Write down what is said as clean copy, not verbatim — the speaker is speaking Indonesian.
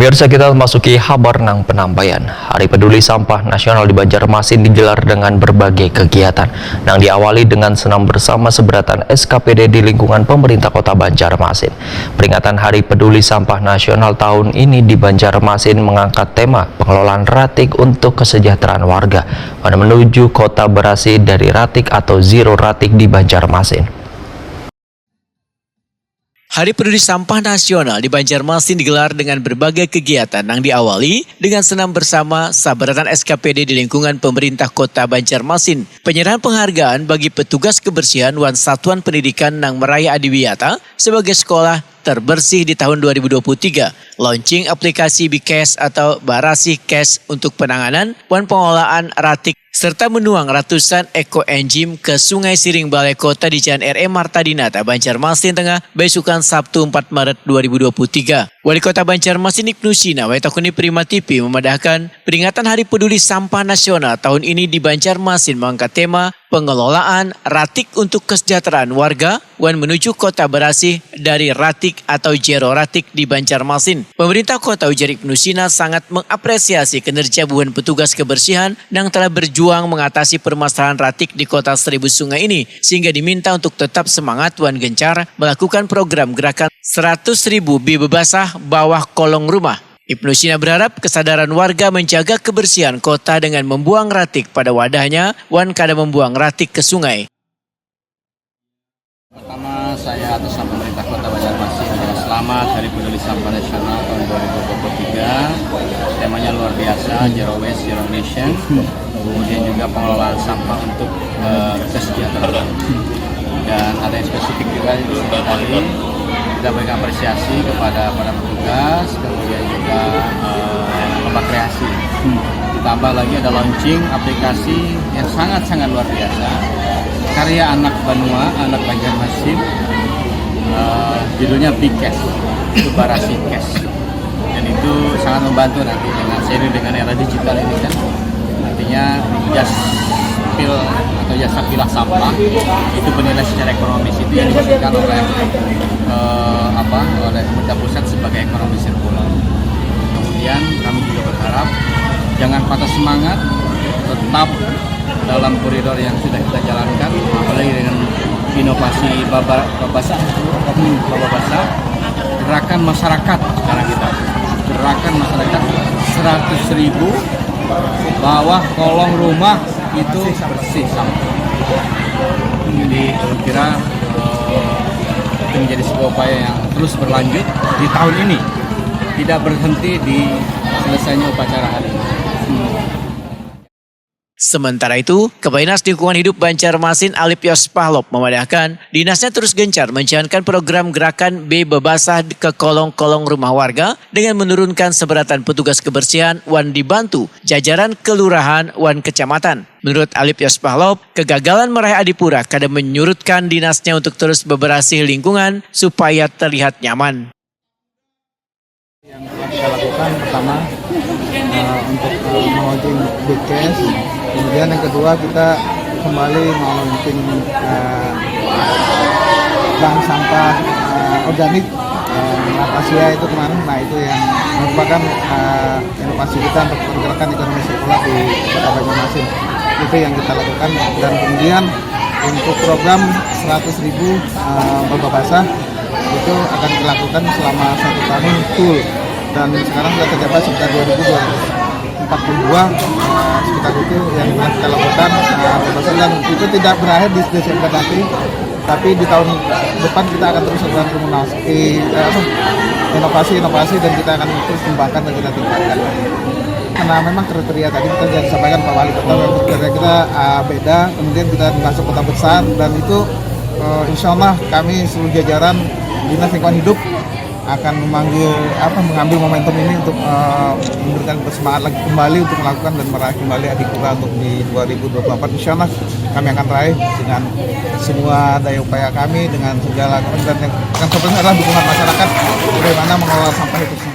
Pemirsa, kita memasuki kabar nang penambayan. Hari Peduli Sampah Nasional di Banjarmasin digelar dengan berbagai kegiatan. Nang diawali dengan senam bersama seberatan SKPD di lingkungan pemerintah Kota Banjarmasin. Peringatan Hari Peduli Sampah Nasional tahun ini di Banjarmasin mengangkat tema pengelolaan ratik untuk kesejahteraan warga pada menuju kota bersih dari ratik atau zero ratik di Banjarmasin. Hari Peduli Sampah Nasional di Banjarmasin digelar dengan berbagai kegiatan yang diawali dengan senam bersama saberatan SKPD di lingkungan pemerintah Kota Banjarmasin. Penyerahan penghargaan bagi petugas kebersihan wan Satuan Pendidikan Nang Meraya Adiwiyata sebagai sekolah terbersih di tahun 2023. Launching aplikasi Bikes atau Barasih Cash untuk penanganan wan pengolahan ratik serta menuang ratusan ekoenzim ke Sungai Siring Balai Kota di Jalan R.E. Marta Dinata, Banjarmasin Tengah, besukan Sabtu 4 Maret 2023. Wali Kota Banjarmasin Ibnu Sina Waitakuni Prima TV memadahkan peringatan Hari Peduli Sampah Nasional tahun ini di Banjarmasin mengangkat tema pengelolaan ratik untuk kesejahteraan warga wan menuju kota bersih dari ratik atau zero ratik di Banjarmasin. Pemerintah Kota ujar Ibnu Sina sangat mengapresiasi kinerja buhan petugas kebersihan yang telah berjuang mengatasi permasalahan ratik di Kota Seribu Sungai ini sehingga diminta untuk tetap semangat wan gencar melakukan program gerakan 100.000 bibe basah bawah kolong rumah. Ibnu Sina berharap kesadaran warga menjaga kebersihan kota dengan membuang ratik pada wadahnya wan kada membuang ratik ke sungai. Pertama, saya atas nama pemerintah Kota Banjarmasin selamat Hari Peduli Sampah Nasional tahun 2023. Temanya luar biasa, Zero Waste, Zero Nation. Kemudian juga pengelolaan sampah untuk kesejahteraan. Dan ada yang spesifik juga di sini tadi. Kita berikan apresiasi kepada para petugas, kemudian juga lomba kreasi. Ditambah lagi ada launching aplikasi yang sangat-sangat luar biasa. Karya anak Banua, anak Banjarmasin, judulnya Bikes, itu Barasih Cash. Dan itu sangat membantu nanti dengan era digital ini kan. Artinya jaspil atau jasa pilah sampah itu bernilai secara ekonomis itu yang dimaksudkan oleh pemerintah pusat sebagai ekonomi sirkular. Kemudian kami juga berharap jangan patah semangat, tetap dalam koridor yang sudah kita jalankan, apalagi dengan inovasi babasah, gerakan masyarakat sekarang kita, gerakan masyarakat 100.000 bawah kolong rumah itu bersih sampah. Jadi saya kira itu menjadi sebuah upaya yang terus berlanjut di tahun ini, tidak berhenti di selesainya upacara hari ini. Sementara itu, Kepala Dinas Lingkungan Hidup Banjarmasin Alip Yospahlop memadahkan dinasnya terus gencar menjalankan program gerakan bibe basah ke kolong-kolong rumah warga dengan menurunkan seberatan petugas kebersihan wan dibantu jajaran kelurahan wan kecamatan. Menurut Alip Yospahlop, kegagalan meraih Adipura kadang menyurutkan dinasnya untuk terus bebersih lingkungan supaya terlihat nyaman. Yang telah kita lakukan pertama untuk launching Bikes, kemudian yang kedua kita kembali launching bank sampah organik Asia itu kemarin. Nah itu yang merupakan inovasi kita untuk pergerakan ekonomi sirkular di Kota Banjarmasin. Itu yang kita lakukan, dan kemudian untuk program 100.000 baba basah itu akan dilakukan selama 1 tahun full, dan sekarang sudah tercapai sekitar 2.242 sekitar itu yang kita lakukan dan itu tidak berakhir di Desember nanti, tapi di tahun depan kita akan terus melakukan inovasi dan kita akan terus kembangkan dan kita tingkatkan. Karena memang kriteria tadi kita sudah disampaikan Pak Wali Kota, kriteria kita beda, kemudian kita masuk kota besar, dan itu insya Allah kami seluruh jajaran Dinas Lingkungan Hidup akan mengambil momentum ini untuk memberikan bersemangat lagi kembali untuk melakukan dan meraih kembali Adipura untuk di 2024. Insya Allah kami akan raih dengan semua daya upaya kami, dengan segala dan yang sebenarnya adalah dukungan masyarakat bagaimana mengelola sampah itu semua.